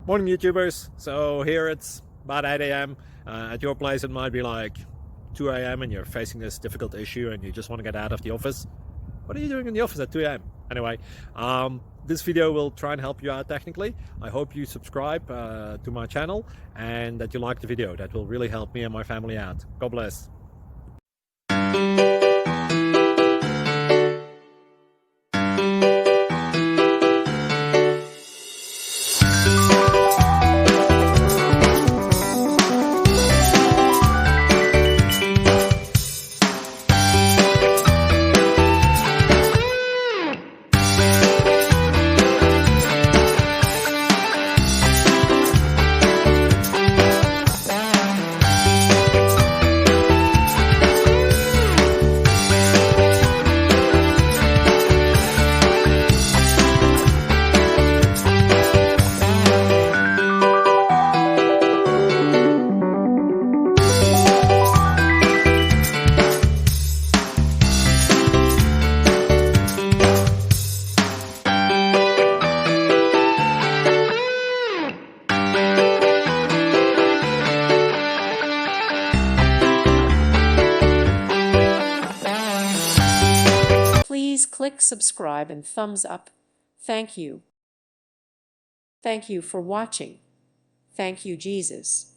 Morning YouTubers. So here it's about 8 a.m. At your place it might be like 2 a.m. and you're facing this difficult issue and you just want to get out of the office. What are you doing in the office at 2 a.m.? Anyway, this video will try and help you out technically. I hope you subscribe to my channel and that you like the video. That will really help me and my family out. God bless. Please click subscribe and thumbs up. Thank you. Thank you for watching. Thank you, Jesus.